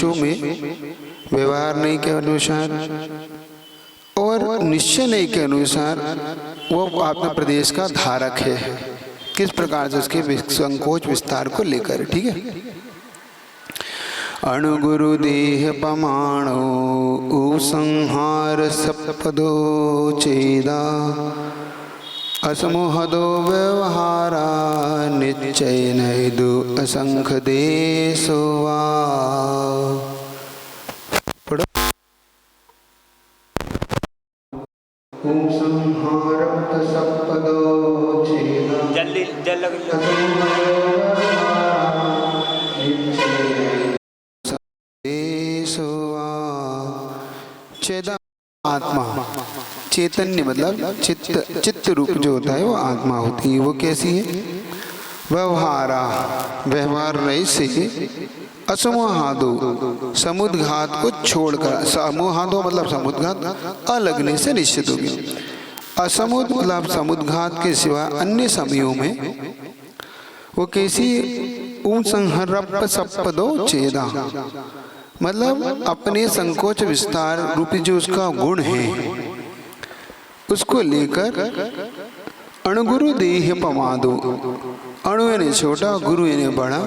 मनुष्यों में व्यवहार नहीं के अनुसार और निश्चय नहीं के अनुसार वो अपने प्रदेश का धारक है, किस प्रकार से उसके संकोच विस्तार को लेकर। ठीक है। अणुगुरु देह पमाणो संहार सपदो चेदा असमोहदो व्यवहारा निश्चय नैदु असंख देशवा। चेदा आत्मा, चैतन्य मतलब चित्त रूप जो होता है वो आत्मा होती है। वो कैसी है? व्यवहारा, व्यवहार नहीं से, असमोहादो, समुद्घात को छोड़कर, समोहादो मतलब समुद्घात, अलगने से निश्चित हो गया। असमुद मतलब समुद्घात के सिवा अन्य समयों में वो कैसी? संहरप सपदो चेदा मतलब अपने संकोच विस्तार रूपी जो उसका गुण है उसको लेकर अणुगुरु देह पमादो, अणु यानी छोटा, गुरु यानी बड़ा,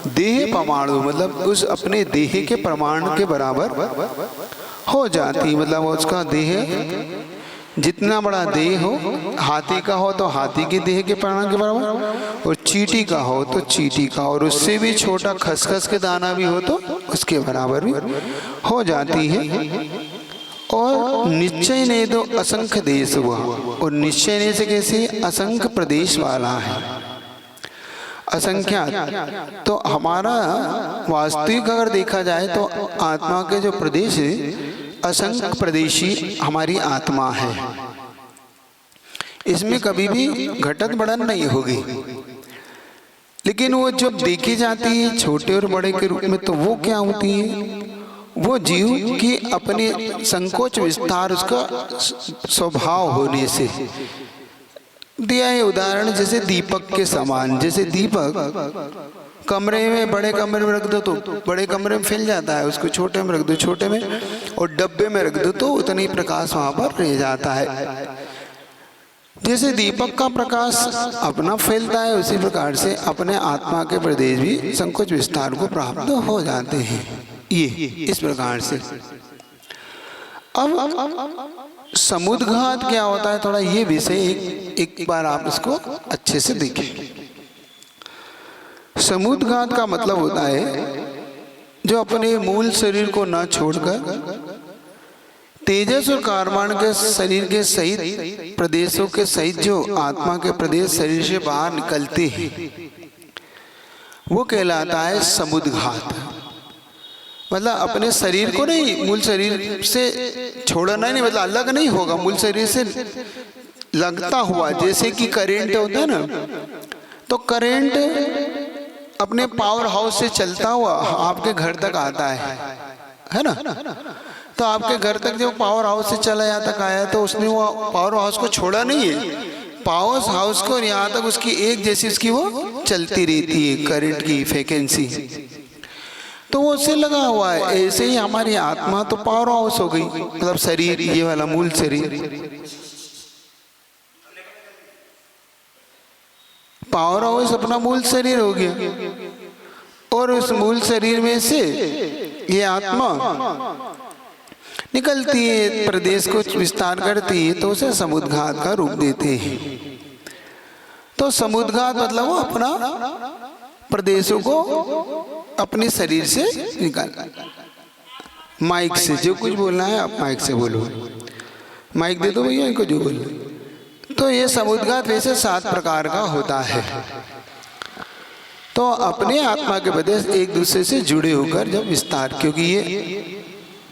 देह पमाणु मतलब उस अपने देह के प्रमाण के बराबर हो जाती। मतलब उसका देह जितना बड़ा देह हो, हाथी का हो तो हाथी के देह के प्रमाण के बराबर, और चींटी का हो तो चींटी का, और उससे भी छोटा खसखस के दाना भी हो तो उसके बराबर भी हो जाती है। और निश्चय ने तो असंख्य देश हुआ, और निश्चय ने से कैसे? असंख्य प्रदेश वाला है, असंख्यात। तो हमारा वास्तविक अगर देखा जाए तो आत्मा के जो प्रदेश है असंख्य प्रदेशी हमारी आत्मा है। इसमें कभी भी घटत बढ़न नहीं होगी, लेकिन वो जब देखी जाती है छोटे और बड़े के रूप में तो वो क्या होती है? वो जीव की अपने संकोच विस्तार उसका स्वभाव होने से दिया है उदाहरण। जैसे दीपक के समान, जैसे दीपक कमरे में, बड़े कमरे में रख दो तो बड़े कमरे में फैल जाता है, उसको छोटे में रख दो छोटे में, और डब्बे में रख दो तो उतना ही प्रकाश वहां पर रह जाता है। जैसे दीपक का प्रकाश अपना फैलता है उसी प्रकार से अपने आत्मा के प्रदेश भी संकोच विस्तार को प्राप्त हो जाते हैं। ये इस प्रकार से। अब समुद्घात क्या होता है, थोड़ा ये विषय एक बार आप इसको अच्छे से देखें। समुद्घात का मतलब होता है जो अपने मूल शरीर को न छोड़कर तेजस और कार्बन के शरीर के सहित प्रदेशों के सहित जो आत्मा के प्रदेश शरीर से बाहर निकलते हैं वो कहलाता है समुद्घात। मतलब अपने शरीर को नहीं, मूल शरीर से छोड़ना नहीं, मतलब अलग नहीं होगा, मूल शरीर से लगता हुआ। जैसे कि करेंट होता है ना, तो करेंट अपने पावर हाउस से चलता हुआ आपके घर तक आता है ना। तो आपके घर तक जब पावर हाउस से चला यहाँ तक आया तो उसने वो पावर हाउस को छोड़ा नहीं है, पावर हाउस को यहाँ तक उसकी एक जैसी उसकी वो चलती रहती है करंट की फ्रीक्वेंसी, तो वो उससे लगा हुआ है। ऐसे ही हमारी आत्मा तो पावर हाउस हो गई, मतलब शरीर, ये वाला मूल शरीर पावर हाउस अपना मूल शरीर हो गया, और उस मूल शरीर में से ये आत्मा निकलती है, प्रदेश को विस्तार करती है, तो उसे समुद्घात का रूप देते हैं। तो समुद्घात मतलब वो अपना प्रदेशों को अपने शरीर से निकाल। माइक से जो कुछ बोलना है आप माइक से बोलो, माइक दे दो भैया इनको जो बोलना। तो ये समुद्घात वैसे 7 प्रकार का होता है। तो अपने आत्मा के प्रदेश एक दूसरे से जुड़े होकर जब विस्तार, क्योंकि ये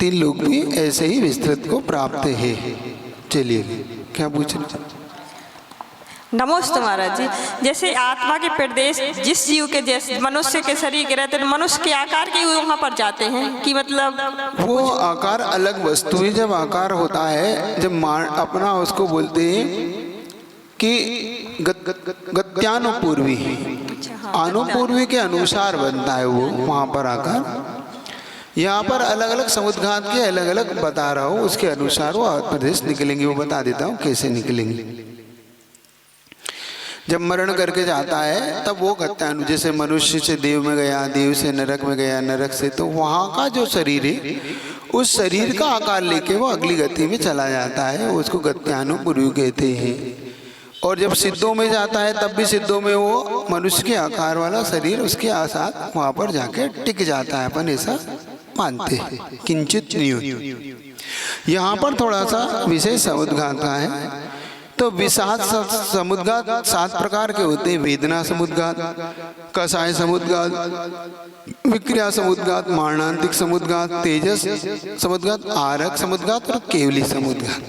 3 लोग भी ऐसे ही विस्तृत को प्राप्त है। चलिए क्या पूछ रहे? नमस्ते महाराज जी। जैसे आत्मा के प्रदेश जिस जीव के जैसे मनुष्य के शरीर के रहते हैं, मनुष्य के आकार के वहाँ पर जाते हैं कि मतलब वो आकार अलग वस्तु है। जब आकार होता है, जब अपना उसको बोलते हैं कि गत्यानुपूर्वी, अनुपूर्वी के अनुसार बनता है वो वहाँ पर आकार। यहाँ पर अलग अलग समुद्घात के अलग अलग बता रहा हूँ, उसके अनुसार वो प्रदेश निकलेंगे, वो बता देता हूँ कैसे निकलेंगे। जब मरण करके जाता है तब वो गत्यानु, जैसे मनुष्य से देव में गया, देव से नरक में गया, नरक से, तो वहाँ का जो शरीर है उस शरीर का आकार लेके वो अगली गति में चला जाता है, उसको गत्यानु पुरु कहते हैं। और जब सिद्धों में जाता है तब भी सिद्धों में वो मनुष्य के आकार वाला शरीर उसके आसाद वहाँ पर जाके टिक जाता है, अपन ऐसा मानते हैं। किंचित न्यून यहाँ पर थोड़ा सा विशेष समुद्घात का है। तो विषाद समुद्घात 7 प्रकार के होते हैं। वेदना समुद्घात, कषाय समुद्घात, विक्रिया समुद्घात, मारणांतिक समुद्घात, तेजस समुद्घात, आरक समुद्घात और केवली समुद्घात।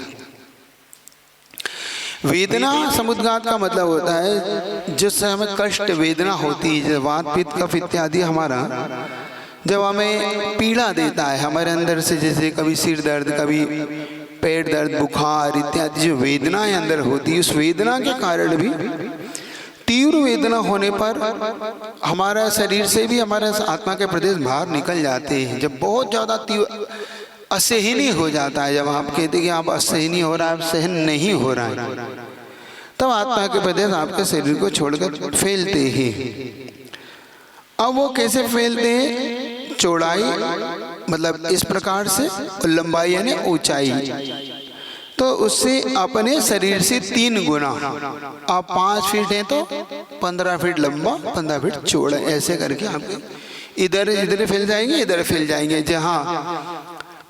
वेदना समुद्घात का मतलब होता है जिससे हमें कष्ट वेदना होती है, वात पित्त कफ इत्यादि हमारा जब हमें पीड़ा देता है हमारे अंदर से, जैसे कभी सिर दर्द, कभी पेट दर्द, बुखार इत्यादि जो वेदनाएं अंदर होती है, उस वेदना के कारण भी तीव्र वेदना होने पर हमारा शरीर से भी हमारे आत्मा के प्रदेश बाहर निकल जाते हैं। जब बहुत ज़्यादा तीव्र असहनीय हो जाता है, जब आप कहते हैं कि आप असहनीय हो रहा है, आप सहन नहीं हो रहा है, तब आत्मा के प्रदेश आपके शरीर को छोड़कर फैलते हैं। अब वो कैसे फैलते हैं? चौड़ाई मतलब इस प्रकार से, और लंबाई यानी ऊंचाई, तो उससे अपने शरीर से 3 गुना, आप 5 फीट हैं तो 15 फीट लंबा, 15 फीट चौड़ा, ऐसे करके आप इधर इधर फैल जाएंगे, इधर फैल जाएंगे। जहाँ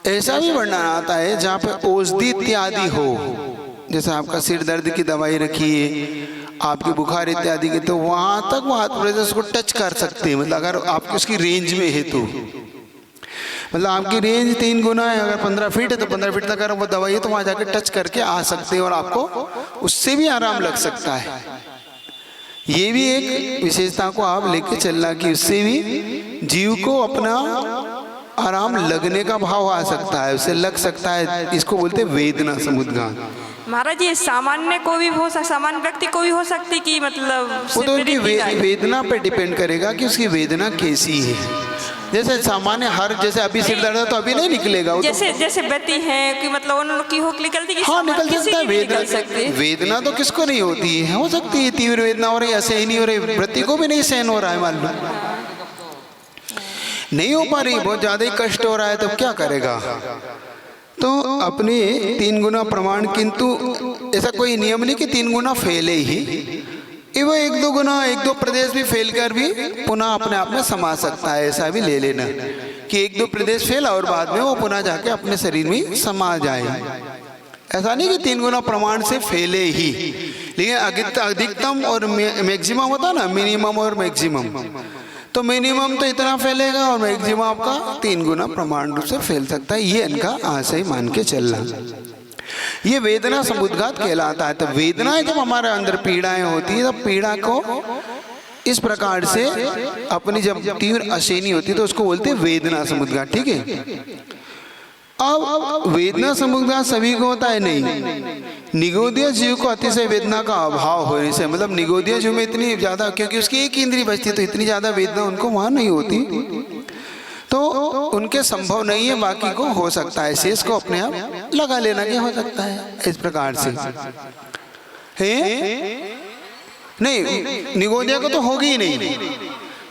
ऐसा भी वर्णन आता है जहाँ पे औषधि इत्यादि हो, जैसे आपका सिर दर्द की दवाई रखी है, आपके बुखार इत्यादि के, तो वहाँ तक वो हाथ प्रदेश को टच कर सकते हैं। मतलब अगर आपकी उसकी रेंज में है तो, मतलब आपकी रेंज 3 गुना है, अगर 15 फीट है तो 15 फीट तक अगर वो दवाई है तो वहाँ जाके टच करके आ सकते हैं और आपको उससे भी आराम लग सकता है। ये भी एक विशेषता को आप लेके चलना कि उससे भी जीव को अपना आराम लगने का भाव आ सकता है, उसे लग सकता है। इसको बोलते हैं वेदना समुद्घात। महाराज ये सामान्य को भी हो सकता, सामान्य व्यक्ति को भी हो सकती कि मतलब वो तो उनकी वेदना पे डिपेंड करेगा कि उसकी वेदना कैसी है। जैसे सामान्य हर, जैसे अभी सिर दर्द है तो अभी नहीं निकलेगा वो, जैसे जैसे व्यक्ति है कि मतलब उनकी हो निकलती, हाँ निकल सकता है। वेदना तो किसको नहीं होती है, हो सकती है तीव्र वेदना हो रही है, असहनीय हो रही है, व्यक्ति को भी नहीं सहन हो रहा है, मान लो नहीं हो पा रही, बहुत ज्यादा ही कष्ट हो रहा है, तब क्या करेगा? तो अपने 3 गुना प्रमाण, किंतु ऐसा कोई नियम नहीं कि 3 गुना फैले ही, वो 1-2 गुना, 1-2 प्रदेश भी फैल कर भी पुनः अपने आप में समा सकता है। ऐसा भी ले लेना कि 1-2 प्रदेश फैला और बाद में वो पुनः जाके अपने शरीर में समा जाए। ऐसा नहीं कि 3 गुना प्रमाण से फैले ही, लेकिन अधिकतम और मैक्सिमम होता ना, मिनिमम और मैक्सिमम, तो मिनिमम तो इतना फैलेगा और मैक्सिमम आपका 3 गुना प्रमाण रूप से फैल सकता है। ये इनका आशय मान के चलना, ये वेदना समुद्घात कहलाता है। तो वेदनाएं जब हमारे अंदर पीड़ाएं होती है, तब पीड़ा को इस प्रकार से अपनी जब तीव्र असहनीय होती है तो उसको बोलते हैं वेदना समुद्घात। ठीक है। अब वेदना समुद्घात सभी को होता है नहीं, निगोदिया जीव को अतिशय वेदना का अभाव होने से, मतलब निगोदिया जीव में इतनी ज्यादा, क्योंकि उसकी एक इंद्रिय बचती है तो इतनी ज्यादा वेदना उनको वहां नहीं होती, तो उनके संभव नहीं है, बाकी को हो सकता है, शेष को अपने आप लगा लेना कि हो सकता है इस प्रकार से है। नहीं, निगोदिया को तो होगी ही नहीं,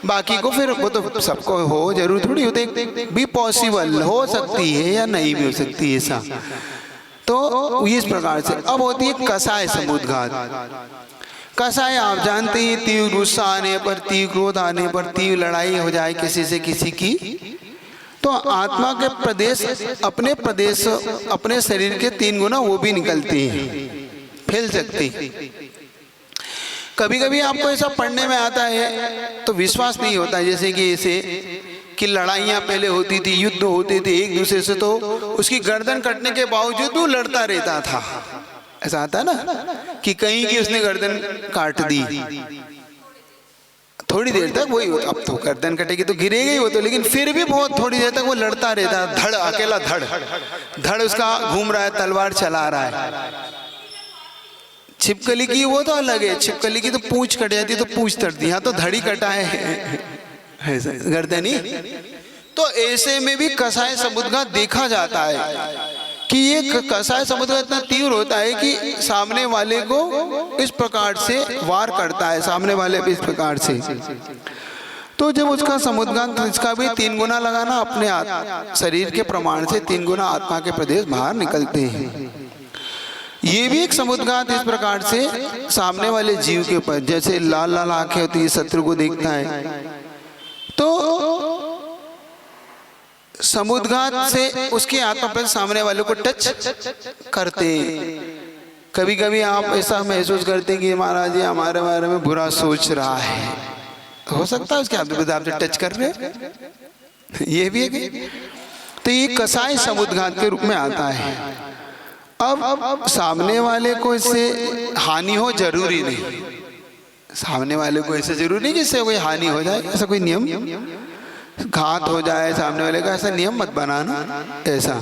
बाकी को फिर वो तो सबको हो जरूर थोड़ी होते, भी पॉसिबल हो सकती है या नहीं भी हो सकती है ऐसा। तो इस प्रकार से अब होती है कषाय समुद्घात। कषाय आप जानते हैं, तीव्र गुस्सा आने पर, तीव्र क्रोध आने पर, तीव्र लड़ाई हो जाए किसी से किसी की, तो आत्मा के प्रदेश अपने शरीर के 3 गुना वो भी निकलते हैं, फैल सकते। कभी कभी आपको ऐसा पढ़ने में आता है तो विश्वास नहीं होता है, जैसे कि ऐसे कि लड़ाइयाँ पहले होती थी, युद्ध होते थे एक दूसरे से, तो उसकी गर्दन कटने के बावजूद वो लड़ता रहता था। ऐसा आता है ना कि कहीं की उसने गर्दन काट दी, थोड़ी देर तक वही, अब तो गर्दन कटेगी तो गिरेगा ही वो तो, लेकिन फिर भी बहुत थोड़ी देर तक वो लड़ता रहता है, धड़ अकेला धड़ उसका घूम रहा है, तलवार चला रहा है। छिपकली की वो तो अलग है, छिपकली की तो पूंछ कट जाती है तो पूंछ तड़ती, यहाँ तो धड़ी कटा है गर्दन ही, तो ऐसे में भी कसाय समुद्घात देखा जाता है कि ये कसाय समुद्घात इतना तीव्र होता है कि सामने वाले को इस प्रकार से वार करता है, सामने वाले पे इस प्रकार से। तो जब उसका समुद्घात, इसका भी 3 गुना लगाना, अपने शरीर के प्रमाण से 3 गुना आत्मा के प्रदेश बाहर निकलते हैं। ये भी एक समुद्घात इस प्रकार से सामने वाले जीव के ऊपर, जैसे लाल लाल आंखें होती है, शत्रु को देखता है, तो समुद्घात से उसकी आत्मा पर सामने वाले को टच करते हैं। कभी कभी आप ऐसा महसूस करते हैं कि महाराज जी हमारे बारे में बुरा सोच रहा है, हो सकता है उसके आपसे टच कर रहे, ये भी है। तो ये कसाय समुद्घात के रूप में आता है। अब सामने वाले को इससे हानि हो जरूरी नहीं, सामने वाले को ऐसे जरूरी नहीं कि इससे कोई हानि हो जाए, ऐसा कोई नियम, घात हो जाए सामने वाले का, ऐसा नियम मत बनाना ऐसा।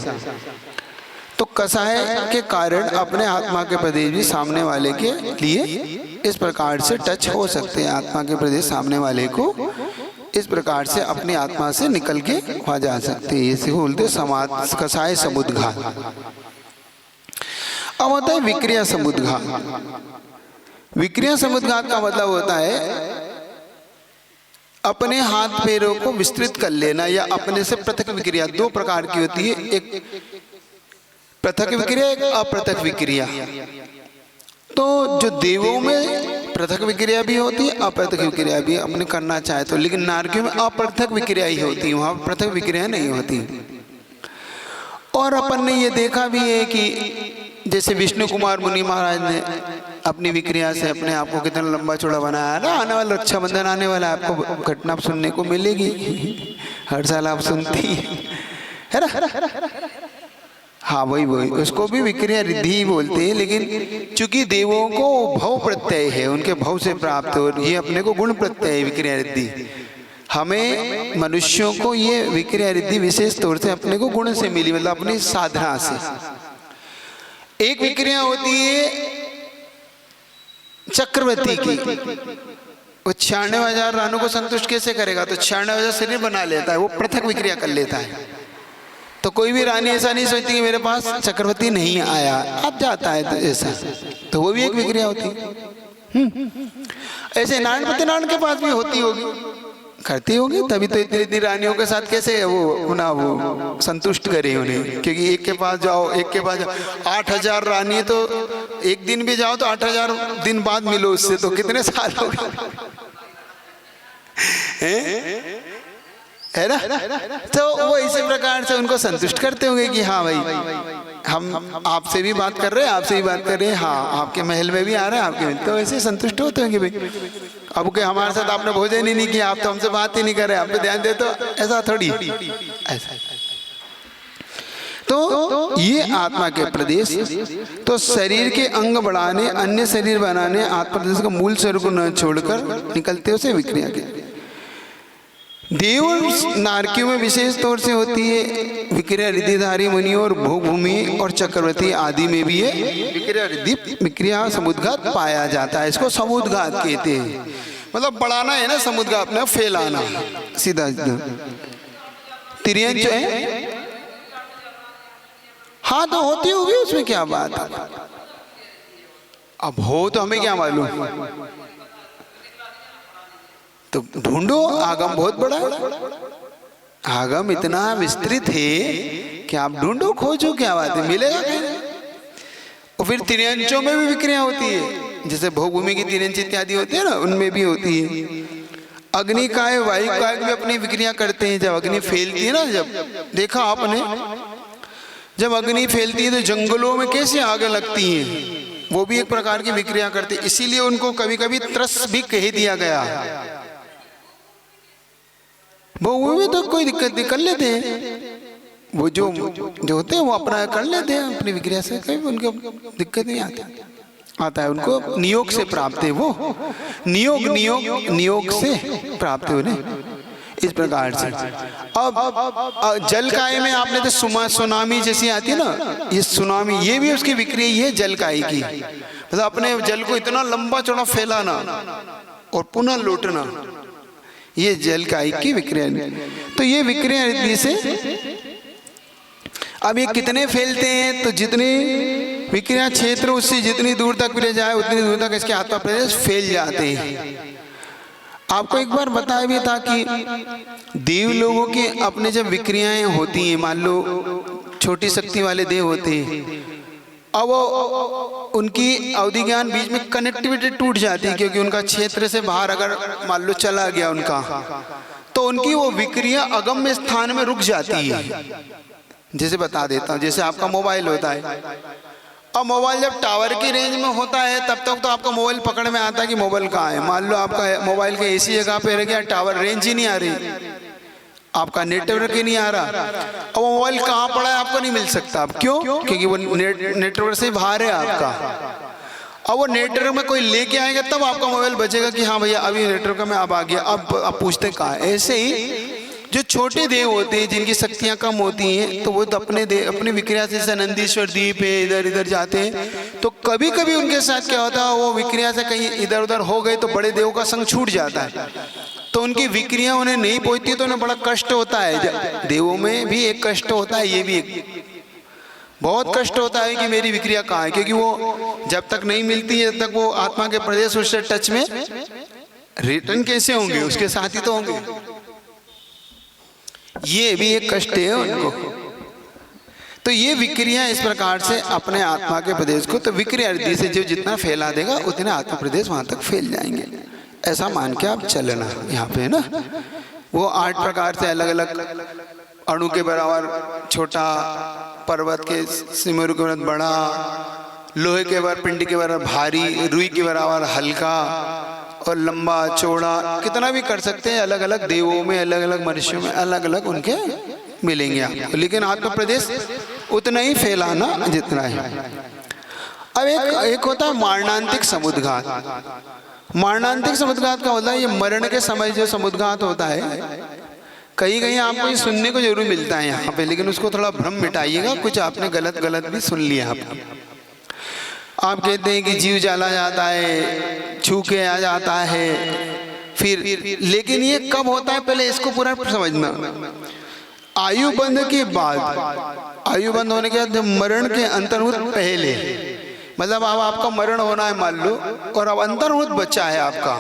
तो कसाय के कारण अपने आत्मा के प्रदेश भी सामने वाले के लिए इस प्रकार से टच हो सकते हैं। आत्मा के प्रदेश सामने वाले को इस प्रकार से अपनी आत्मा से निकल के वहां जा सकते हैं, इसे बोलते समाज कसाय समुद्घात। अब होता है विक्रिया समुद्घात। विक्रिया समुद्घात का मतलब होता है अपने हाथ पैरों को विस्तृत कर लेना या अपने से पृथक विक्रिया। 2 प्रकार की होती है, एक पृथक विक्रिया, एक अपृथक विक्रिया। तो जो देवों में पृथक विक्रिया भी होती है, अपृथक विक्रिया भी अपने करना चाहे तो, लेकिन नारकियों में अपृथक विक्रिया ही होती है, वहां पृथक विक्रिया नहीं होती। और अपन ने ये देखा भी है कि जैसे विष्णु कुमार मुनि महाराज ने अपनी विक्रिया से अपने आप को कितना लंबा चौड़ा बनाया ना। आने वाला रक्षाबंधन आने वाला, आपको घटना सुनने को मिलेगी, हर साल आप सुनती है ना। हाँ वही उसको भी विक्रिया रिद्धि ही बोलते हैं, लेकिन चूंकि देवों को भव प्रत्यय है, उनके भव से प्राप्त हो, ये अपने को गुण प्रत्यय है विक्रिया रिद्धि। हमें मनुष्यों को ये विक्रिया रिद्धि विशेष तौर से अपने को गुण से मिली, मतलब अपनी साधना से। एक विक्रिया होती है चक्रवर्ती की, वो 96,000 रानों को संतुष्ट कैसे करेगा, तो 96,000 शरीर बना लेता है, वो पृथक विक्रिया कर लेता है। तो कोई भी रानी ऐसा नहीं सोचती कि मेरे पास चक्रवर्ती नहीं आया, अब जाता है तो ऐसा, तो वो भी एक विक्रिया होती है। ऐसे नारायणपति नारायण के पास भी होती होगी, करती होगी, तभी तो इतनी रानियों के साथ कैसे वो संतुष्ट करे उन्हें, क्योंकि एक के पास जाओ, एक के पास जाओ, 8,000 रानी है, तो एक दिन भी जाओ तो 8,000 दिन बाद मिलो उससे, तो कितने साल हो गए, है ना। तो वो इसी प्रकार से उनको संतुष्ट करते होंगे कि हाँ भाई हम आपसे भी बात कर रहे हैं, आपसे भी बात कर रहे हैं, हाँ आपके महल में भी आ रहे हैं, आपके महल, तो ऐसे संतुष्ट होते होंगे भाई। अब के हमारे साथ आपने भोजन ही नहीं किया, आप तो हमसे बात ही नहीं कर रहे, आप पे ध्यान दे, तो ऐसा थोड़ी, ऐसा। तो ये आत्मा के प्रदेश, तो शरीर के अंग बढ़ाने, अन्य शरीर बनाने, आत्मा प्रदेश का मूल स्वरूप को न छोड़कर निकलते उसे विक्रिया के। देव और नारकियों में विशेष तौर से होती है विक्रिया रिद्धिधारी मुनि और भोगभूमि और चक्रवर्ती आदि में भी है विक्रिया समुद्घात पाया जाता है। इसको समुद्घात कहते हैं, मतलब बढ़ाना है ना, समुद्घात अपने फैलाना, सीधा सीधा। तिर्यंच है, हाँ तो होती होगी, उसमें क्या बात है, अब हो तो हमें क्या मालूम, तो ढूंढो, आगम बहुत बड़ा है, आगम इतना विस्तृत है कि आप ढूंढो, खोजो, क्या बात है, मिलेगा कहीं। और फिर तिर्यंचों में भी विक्रिया होती है, जैसे भोगभूमि की तिर्यंच इत्यादि होते हैं ना, उनमें भी होती है। अग्निकाय वायुकाय भी अपनी विक्रिया करते हैं। जब अग्नि फैलती है ना, जब देखा आपने, जब अग्नि फैलती है तो जंगलों में कैसे आग लगती हैं, वो भी एक प्रकार की विक्रिया करते हैं। इसीलिए उनको कभी कभी त्रस भी कह दिया गया। वो भी तो कोई दिक्कत नहीं, कर लेते हैं, वो जो होते हैं वो अपना कर लेते हैं अपनी विक्रिया से, कभी उनको दिक्कत नहीं आता है, उनको नियोग से प्राप्त है, वो नियोग से प्राप्त है उन्हें, इस प्रकार से। अब जलकाय में आपने तो सुनामी जैसी आती है ना, ये सुनामी, ये भी उसकी विक्रिया ही है जलकाय की, मतलब अपने जल को इतना लंबा चौड़ा फैलाना और पुनः लौटना, ये जल कायिक की विक्रिया। तो ये विक्रिया रीति से अब ये कितने फैलते हैं, तो जितने विक्रिया क्षेत्र उससे जितनी दूर तक विक्रिया जाए उतनी दूर तक इसके आत्मा प्रदेश फैल जाते हैं। आपको एक बार बताया भी था कि देव लोगों के अपने जब विक्रियाएं होती हैं, मान लो छोटी शक्ति वाले देव होते हैं, अब वो उनकी अवधि ज्ञान बीच में कनेक्टिविटी टूट जाती है, क्योंकि उनका क्षेत्र से बाहर अगर मान लो चला गया उनका, तो उनकी वो विक्रिया अगम्य स्थान में रुक जाती है। जैसे बता देता हूँ, जैसे आपका मोबाइल होता है, अब मोबाइल जब टावर की रेंज में होता है तब तक तो आपका मोबाइल पकड़ में आता है कि मोबाइल कहाँ है। मान लो आपका मोबाइल के ऐसी जगह पे रह गया, टावर रेंज ही नहीं आ रही, आपका नेटवर्क ही नहीं आ रहा, अब वो मोबाइल कहाँ पड़ा है आपको नहीं मिल सकता। अब क्यों? क्योंकि वो नेटवर्क से बाहर है आपका। अब वो नेटवर्क में कोई लेके आएगा तब आपका मोबाइल बचेगा कि हाँ भैया अभी नेटवर्क में अब आ गया, अब पूछते कहाँ है। ऐसे ही जो छोटे देव होते हैं जिनकी शक्तियाँ कम होती हैं, तो वो तो अपने विक्रिया से, जैसे नंदीश्वर द्वीप है, इधर इधर जाते हैं, तो कभी कभी उनके साथ क्या होता है, वो विक्रिया से कहीं इधर उधर हो गए तो बड़े देव का संग छूट जाता है, तो उनकी विक्रिया उन्हें नहीं पहुंचती, तो उन्हें बड़ा कष्ट होता है। देवों में भी एक कष्ट होता है, ये भी एक बहुत कष्ट होता है कि मेरी विक्रिया कहाँ है, क्योंकि वो जब तक नहीं मिलती है तब तक वो आत्मा के प्रदेश उससे टच में रिटर्न कैसे होंगे, उसके साथ ही तो होंगे। ये भी एक कष्ट है उनको। तो ये विक्रिया इस प्रकार से अपने आत्मा के प्रदेश को, तो विक्रिया रिद्धि से जो जितना फैला देगा उतने आत्मा प्रदेश वहां तक फैल जाएंगे, ऐसा मान के आप चलना। यहाँ पे है ना, वो 8 प्रकार से अलग अलग अणु के बराबर छोटा, पर्वत के सिमरु के बराबर बड़ा, लोहे के बराबर पिंडी के बराबर भारी, रुई के बराबर हल्का, और लंबा चौड़ा, कितना भी कर सकते हैं। अलग अलग देवों में, अलग अलग मनुष्यों में अलग अलग उनके मिलेंगे आपको, लेकिन आत्म प्रदेश उतना ही फैलाना जितना है। अब एक होता है मारणांतिक समुद्घात। मारणांतिक समुद्घात का होता है, ये मरण के समय जो समुद्घात होता है, कहीं आपको ये सुनने को जरूर मिलता है यहाँ पे, लेकिन उसको थोड़ा भ्रम मिटाइएगा, कुछ आपने गलत भी सुन लिया। आप कहते हैं कि जीव जला जाता है, छू के आ जाता है, फिर लेकिन ये कब होता है पहले इसको पूरा समझना। आयु बंध के बाद, आयु बंध होने के बाद जब मरण के अंतर्मुख पहले, मतलब अब आपका मरण होना है मान लो, और अब अंतर्मुख बच्चा है आपका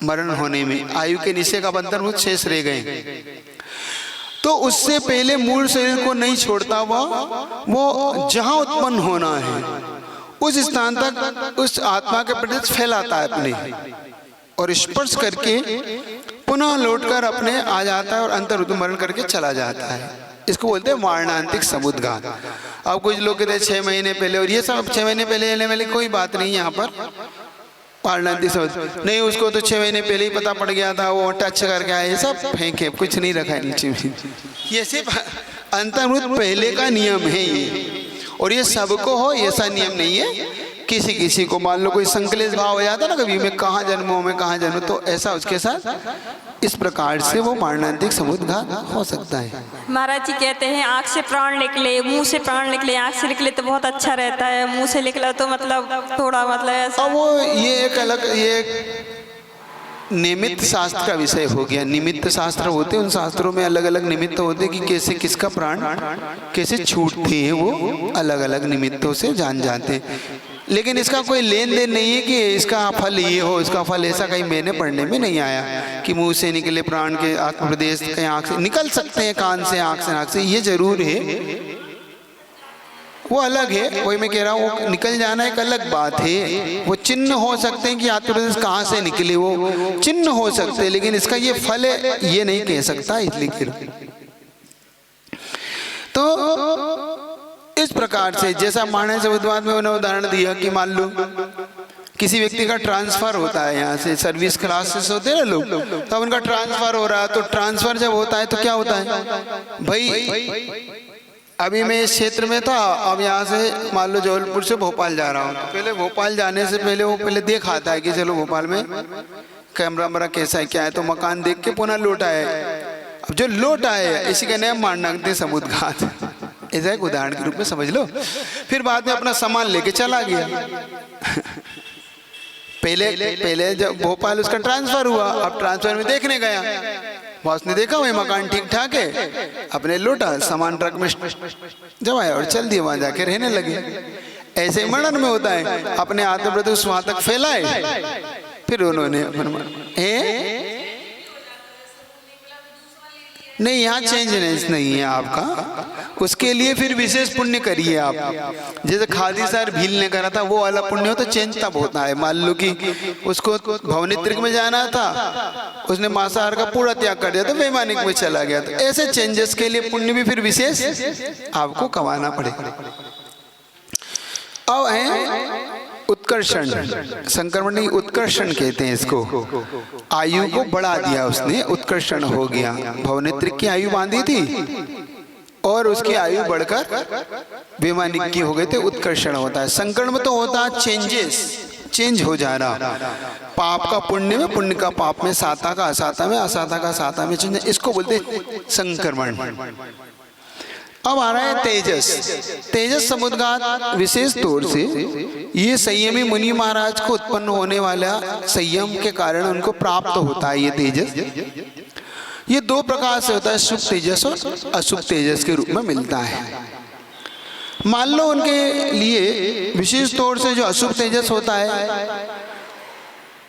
मरण होने में, आयु के नीचे का अंतर्मुख शेष रह गए, तो उससे पहले मूल शरीर को नहीं छोड़ता हुआ वो जहां उत्पन्न होना है उस स्थान तक उस आत्मा के प्रति फैलाता है अपने, और स्पर्श करके पुनः लौटकर अपने आ जाता है और अंतर मरण करके चला जाता है। इसको बोलते हैं मारणांतिक समुद्घात। अब कुछ लोग कहते हैं 6 महीने पहले, और ये सब 6 महीने पहले लेने वाली कोई बात नहीं यहाँ पर। मारणांतिक समुद्घात नहीं, उसको तो 6 महीने पहले ही पता पड़ गया था, वो टच करके आया, ये सब फेंके, कुछ नहीं रखा है नीचे में। ये सिर्फ अंतर्मुख पहले का नियम है ये, और ये सबको हो ऐसा नियम नहीं है। किसी किसी को मान लो कोई संकलेश भाव हो जाता है ना कभी, मैं कहाँ जन्मों में कहाँ जन्म, तो ऐसा उसके साथ इस प्रकार से वो मारणांतिक समुद्घात हो सकता है। महाराज जी कहते हैं आँख से प्राण निकले, मुंह से प्राण निकले, आँख से निकले तो बहुत अच्छा रहता है, मुंह से निकला तो मतलब थोड़ा मतलब ऐसा। अब वो ये एक अलग, ये निमित्त शास्त्र का विषय हो गया। निमित्त शास्त्र होते हैं, उन शास्त्रों में अलग अलग निमित्त होते हैं कि कैसे किसका प्राण कैसे छूटते हैं, वो अलग अलग निमित्तों से जान जाते हैं। लेकिन इसका कोई लेन देन नहीं है कि इसका फल ये हो, इसका फल ऐसा, कहीं मैंने पढ़ने में नहीं आया कि मुंह से निकले प्राण के आत्म प्रदेश कहीं आँख से निकल सकते हैं, कान से, आँख से, नाक से, ये जरूर है, वो अलग है। वही मैं कह रहा हूँ, वो निकल जाना एक अलग बात है। वो चिन्ह हो सकते हैं कि आत्म प्रदेश कहाँ से निकले, वो चिन्ह हो सकते हैं, लेकिन इसका ये फल है ये नहीं कह सकता, इसलिए। तो इस प्रकार से जैसा मारणांतिक समुद्घात में उन्होंने उदाहरण दिया कि मान लो किसी व्यक्ति का ट्रांसफर होता है, यहाँ से सर्विस क्लासेस होते हैं ना लोग, तो उनका ट्रांसफर हो रहा है, तो ट्रांसफर जब होता है तो क्या होता है भाई, अभी मैं इस क्षेत्र में था, अब यहाँ से मान लो जबलपुर से भोपाल जा रहा हूँ, तो पहले भोपाल जाने से पहले वो पहले देख आता है कि चलो भोपाल में कैमरा मेरा कैसा है क्या है, तो मकान देख के पुनः लौट आए। अब जो लौट आए इसी का नाम मारणांतिक समुद्घात, ऐसा एक उदाहरण के रूप में समझ लो। फिर बाद में अपना सामान लेके चला गया पहले जब भोपाल उसका ट्रांसफर हुआ, अब ट्रांसफर में देखने गया, बॉस ने देखा वही मकान ठीक ठाक है, अपने लौटा, सामान ट्रक में जमाया और चल दिया, वहां जाके रहने लगे। ऐसे ही मर्डर में होता है, अपने आत्म प्रदोष वहां तक फैलाए, फिर उन्होंने नहीं, यहाँ चेंजनेस नहीं है आपका, उसके लिए फिर विशेष पुण्य करिए आप। जैसे खादी सार भील ने करा था, वो वाला पुण्य हो तो चेंज तब होता है। मान लो कि उसको भवनित्रिक में जाना था, उसने मांसाहार का पूरा त्याग कर दिया तो वैमानिक में चला गया, तो ऐसे चेंजेस के लिए पुण्य भी फिर विशेष आपको कमाना पड़ेगा। अब है उत्कर्षण, संक्रमण नहीं, उत्कर्षण कहते हैं इसको। आयु को बढ़ा दिया उसने, उत्कर्षण हो गया। भवनित्रिक की आयु बांधी थी और उसकी आयु बढ़कर वैमानिक की हो गई, तो उत्कर्षण होता है। संक्रमण तो होता है चेंजेस, चेंज हो जा रहा, पाप का पुण्य में, पुण्य का पाप में, साता का असाता में, असाता का साता में चेंज, इसको बोलते हैं संक्रमण। अब आ रहा है तेजस। तेजस समुद्घात विशेष तौर से ये संयमी मुनि महाराज को उत्पन्न होने वाला संयम के कारण उनको प्राप्त होता है। ये तेजस ये दो प्रकार से होता है, शुभ तेजस और अशुभ तेजस के रूप में मिलता है। मान लो उनके लिए विशेष तौर से जो अशुभ तेजस होता है,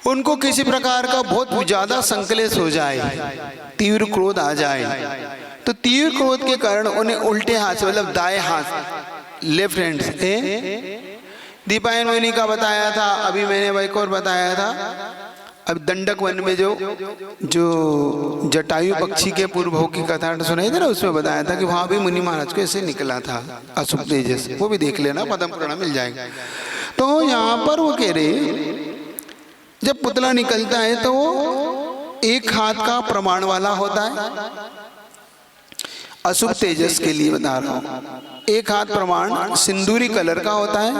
उनको किसी प्रकार का बहुत ज्यादा संकलेश हो जाए, तीव्र क्रोध आ जाए, तो तीव्र क्रोध के कारण उन्हें उल्टे हाथ से, मतलब दाएं हाथ, लेफ्ट हैंड से, दीपायन मुनि का बताया था, अभी मैंने एक और बताया था, अब दंडक वन में जो जटायु पक्षी के पूर्व भोग की कथा सुनाई थी ना, उसमें बताया था कि वहां भी मुनि महाराज को ऐसे निकला था अशुभ तेजस। वो भी देख लेना, पद्म पुराण मिल जाएगा। तो यहाँ पर वो कह रहे, जब पुतला निकलता है तो वो एक हाथ का प्रमाण वाला होता है। अशुभ तेजस के लिए बता रहा हूँ, एक हाथ प्रमाण सिंदूरी कलर का होता है,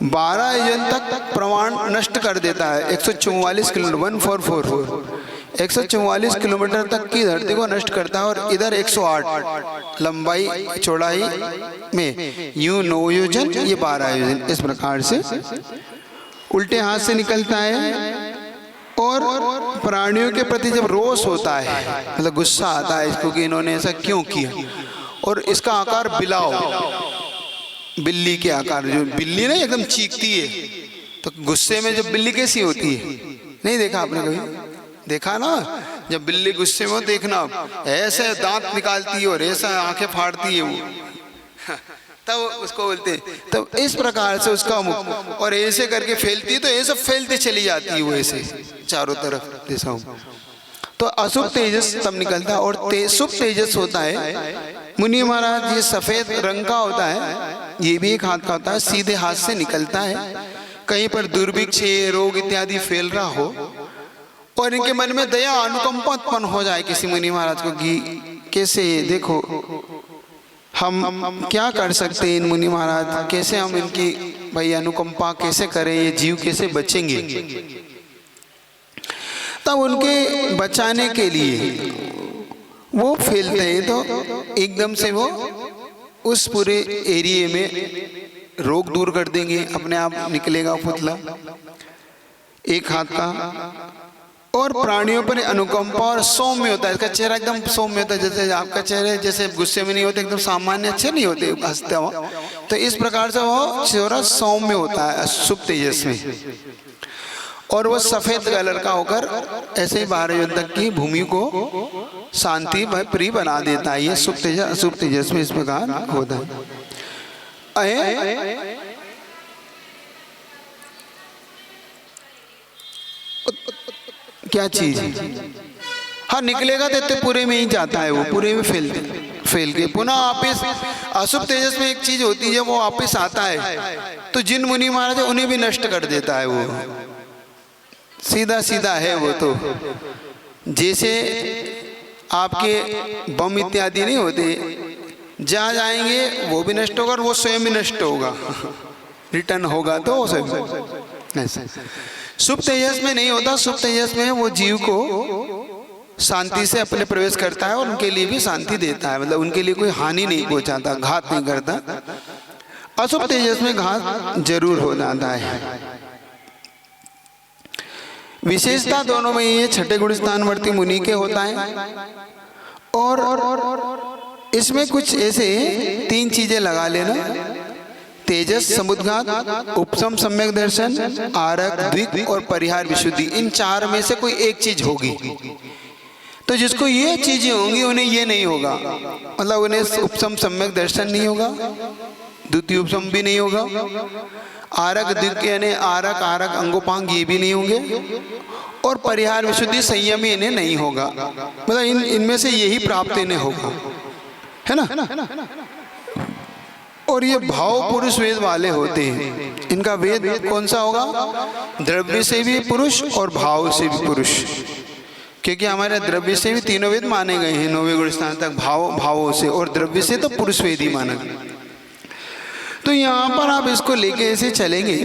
12 योजन तक प्रमाण नष्ट कर देता है। 144 किलोमीटर 1444 144 किलोमीटर तक की धरती को नष्ट करता है, और इधर 108 लंबाई चौड़ाई में, यूं 9 योजन, ये 12 योजन, इस प्रकार से उल्टे हाथ से निकलता है। और प्राणियों के प्रति जब रोष होता है, मतलब गुस्सा आता है इसको कि इन्होंने ऐसा क्यों किया, और इसका आकार बिलाव, बिल्ली के आकार, जो बिल्ली नहीं एकदम चीखती है, तो गुस्से में जब बिल्ली कैसी होती है, नहीं देखा आपने कभी? देखा ना, जब बिल्ली गुस्से में हो, देखना ऐसे दांत निकालती है और ऐसा आंखें फाड़ती है वो, तब उसको बोलते हैं। तब इस प्रकार से उसका मुख, और ऐसे करके फैलती है, तो ऐसे फैलती चली जाती है वो ऐसे चारों तरफ दिशाओं। तो अशुभ तेजस तब निकलता है। और शुभ तेजस होता है मुनि महाराज, ये सफेद रंग का होता है, ये भी एक हाथ का होता है, सीधे हाथ से निकलता है। कहीं पर दुर्भिक्ष, रोग इत्यादि फैल रहा हो, और इनके मन में दया अनुकंपा उत्पन्न हो जाए किसी मुनि महाराज को कि कैसे, देखो हम क्या कर सकते हैं इन मुनि महाराज, कैसे हम इनकी भाई अनुकंपा कैसे करें, ये जीव कैसे बचेंगे। तब उनके बचाने के लिए वो फैलते हैं, तो एकदम से वो उस पूरे एरिया में रोग दूर कर देंगे, अपने आप निकलेगा पुतला एक हाथ का। और प्राणियों पर अनुकंपा और सौम्य होता है, इसका चेहरा एकदम सौम्य होता है, जैसे आपका चेहरा जैसे गुस्से में नहीं होते, एकदम सामान्य अच्छे नहीं होते हंसते हो, तो इस प्रकार से वो चेहरा सौम्य होता है शुभ तेजस में। और वो सफेद कलर का होकर ऐसे ही 12 योजन तक की भूमि को शांति प्रिय बना देता है। ये शुभ तेजस अशुभ तेजस में इस प्रकार होता है। क्या चीज, हाँ निकलेगा तो इतने पूरे में ही जाता है, वो पूरे में फैल के पुनः वापिस। अशुभ तेजस में एक चीज होती है, वो वापिस आता है तो जिन मुनि महाराज उन्हें भी नष्ट कर देता है। वो सीधा सीधा है वो, तो जैसे आपके बम इत्यादि नहीं होते, जहाँ जाएंगे वो भी नष्ट होगा और वो स्वयं भी नष्ट होगा, रिटर्न होगा तो वो स्वयं ऐसे। शुभ तेजस में नहीं होता, शुभ तेजस में वो जीव को शांति से अपने प्रवेश करता है और उनके लिए भी शांति देता है, मतलब उनके लिए कोई हानि नहीं पहुंचाता, घात नहीं करता। अशुभ तेजस में घात जरूर हो जाता है। विशेषता दोनों में ये छठे गुण स्थानवर्ती मुनि के होता है। और इसमें कुछ ऐसे 3 चीजें लगा लेना, तेजस समुद्घात, उपशम सम्यक दर्शन, आरक द्विक और परिहार विशुद्धि। इन 4 में से कोई एक चीज होगी। तो जिसको ये चीजें होंगी उन्हें ये नहीं होगा, मतलब उन्हें उपशम सम्यक दर्शन नहीं होगा, द्वितीय उपशम भी नहीं होगा, आरक द्विक यानी आरक आरक अंगोपांग ये भी नहीं होंगे, और परिहार विशुद्धि संयमी इन्हें नहीं होगा। मतलब इनमें से यही प्राप्त इन्हें होगा, है ना। और ये भाव पुरुष वेद वाले होते हैं। इनका वेद कौन सा होगा? द्रव्य से भी पुरुष और भाव से भी पुरुष, क्योंकि हमारे द्रव्य से भी तीनों वेद माने गए हैं 9वें गुण स्थान तक, भावों से, और द्रव्य से तो पुरुष वेद ही माना गया। तो यहाँ पर आप इसको लेके ऐसे चलेंगे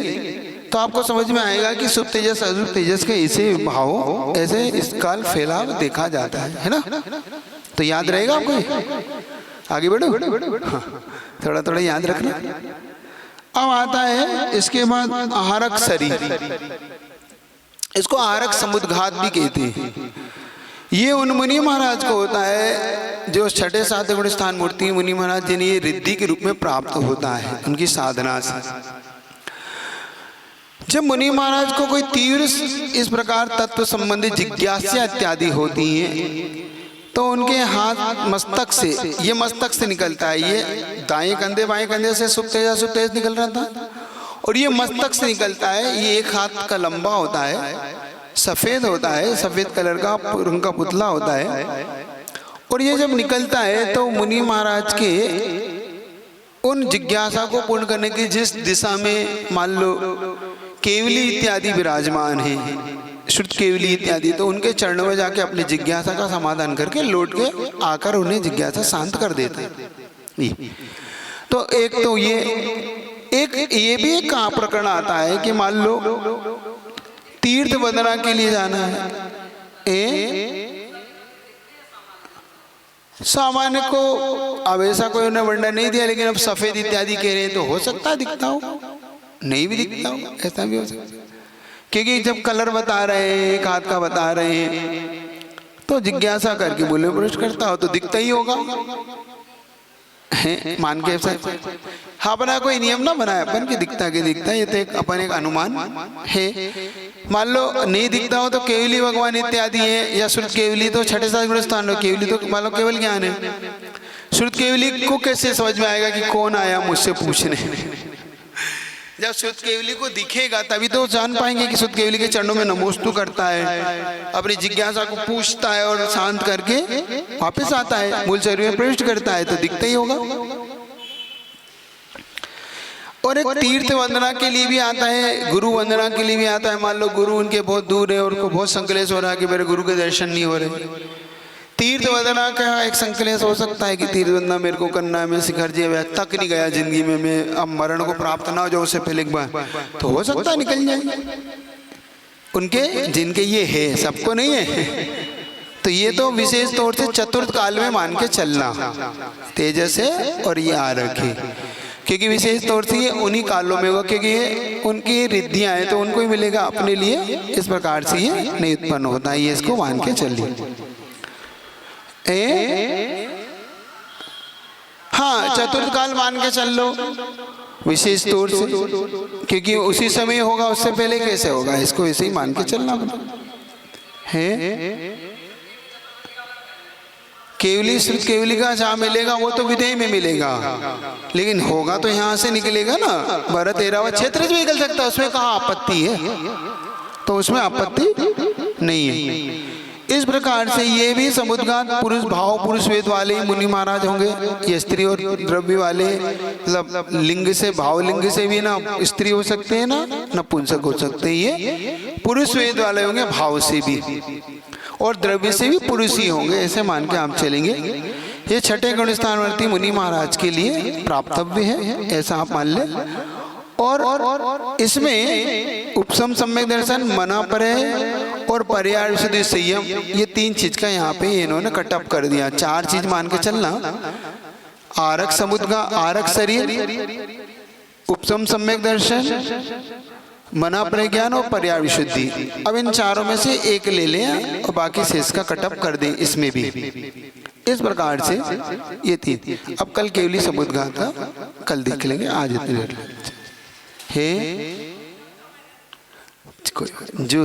तो आपको समझ में आएगा कि सुप्त तेजस अजुप तेजस के ऐसे भाव ऐसे इस काल फैलाव देखा जाता है ना। तो याद रहेगा आपको, आगे बढ़ो, हाँ, थोड़ा थोड़ा याद रखना। अब आता है इसके बाद आहारक शरीर, इसको आहारक समुद्घात भी कहते हैं। ये उन मुनि महाराज को होता है जो छठे सातवें गुण स्थान मूर्ति मुनि महाराज जिन्हें ये रिद्धि के रूप में प्राप्त होता है उनकी साधना से। जब मुनि महाराज को कोई तीव्र इस प्रकार तत्व संबंधी जिज्ञासा इत्यादि होती है तो उनके हाथ मस्तक से, ये मस्तक से निकलता है, ये दाएं कंधे बाएं कंधे से सुप्त तेज निकल रहा था, और ये मस्तक से निकलता है। ये एक हाथ का लंबा होता है, सफेद होता है, सफेद कलर का उनका पुतला होता है। और ये जब निकलता है तो मुनि महाराज के उन जिज्ञासा को पूर्ण करने की जिस दिशा में मान लो केवली इत्यादि विराजमान है, शुद्ध केवली इत्यादि, तो उनके चरणों में जाके अपनी जिज्ञासा का समाधान करके लौट के आकर उन्हें जिज्ञासा शांत कर देते हैं। तो एक तो ये भी एक प्रकरण आता है कि मान लो तीर्थ वंदना के लिए जाना है, सामान्य को अब ऐसा कोई उन्हें वर्णन नहीं दिया, लेकिन अब सफेद इत्यादि कह रहे हैं तो हो सकता है दिखता हो, नहीं भी दिखता हो, ऐसा भी हो सकता है। क्योंकि जब कलर बता रहे हैं, एक हाथ का बता रहे हैं, तो जिज्ञासा करके बोले प्रवेश करता हो तो दिखता ही होगा, मान के हाँ अपना कोई नियम ना बनाए अपन कि दिखता के दिखता, ये तो एक अपन एक अनुमान है। मान लो नहीं दिखता हो तो केवली भगवान इत्यादि है, या श्रुत केवली तो छठे सात गुण स्थान, केवली तो मान लो केवल ज्ञान है। श्रुत केवली को कैसे समझ में आएगा कि कौन आया मुझसे पूछने? जब श्रुत केवली को दिखेगा तभी तो जान पाएंगे कि श्रुत केवली के चरणों में नमोस्तु करता है, अपनी जिज्ञासा को पूछता है और शांत करके वापस आता है, मूल शरीर में प्रविष्ट करता है, तो दिखता ही होगा। और एक तीर्थ वंदना के लिए भी आता है, गुरु वंदना के लिए भी आता है। मान लो गुरु उनके बहुत दूर है और उनको बहुत संकलेश हो रहा है कि मेरे गुरु के दर्शन नहीं हो रहे, तीर्थ वंदना का एक संकलेश हो सकता है कि तीर्थ वंदना मेरे को करना है, मैं शिखर जी तक नहीं गया जिंदगी में, मैं अब मरण को प्राप्त ना हो जाए उससे पहले एक बार, तो हो सकता है निकल जाए उनके, जिनके ये है, सबको नहीं है। तो ये तो विशेष तौर से चतुर्थ काल में मान के चलना, तेजस है और ये आरक है, क्योंकि विशेष तौर से ये उन्हीं कालों में होगा, क्योंकि ये उनकी रिद्धियां हैं तो उनको ही मिलेगा, अपने लिए इस प्रकार से ये नहीं उत्पन्न होता है। ये इसको मान के चलिए। हाँ चतुर्थ काल मान के चल लो विशेष तौर से, क्योंकि उसी समय होगा, उससे पहले कैसे होगा, इसको ऐसे ही मान के चलना है। केवली श्रुत केवली का जहाँ मिलेगा वो तो विदेह में मिलेगा, लेकिन होगा तो यहाँ से निकलेगा ना, भरत एरावत क्षेत्र से निकल सकता है, उसमें कहाँ आपत्ति है, तो उसमें आपत्ति नहीं है। इस प्रकार से ये भी समुद्घात पुरुष भाव पुरुष वेद वाले ही मुनि महाराज होंगे। ये स्त्री और द्रव्य वाले, मतलब लिंग से भाव लिंग से भी ना स्त्री हो सकते हैं ना नपुंसक हो सकते हैं, ये पुरुष वेद वाले होंगे, भाव से भी और द्रव्य से भी पुरुष ही होंगे, ऐसे मान के आप चलेंगे। ये छठे गुण स्थानवर्ती मुनि महाराज के लिए प्राप्तव्य है, ऐसा आप मान लें। और इसमें उपशम सम्यक दर्शन, मना परय और पर्याय विशुद्धि संयम, ये 3 चीज का यहाँ पे इन्होंने कटअप कर दिया। 4 चीज मान के चलना, आरक समुद्घात, आरक शरीर, उपशम सम्यक दर्शन, मना, प्रज्ञान और पर्याय विशुद्धि। अब इन चारों में से एक ले लें और बाकी शेष का कटअप कर दें इसमें भी। इस प्रकार से ये तीन। अब कल केवली समुद्घात का कल देख लेंगे, आज इतने हे जो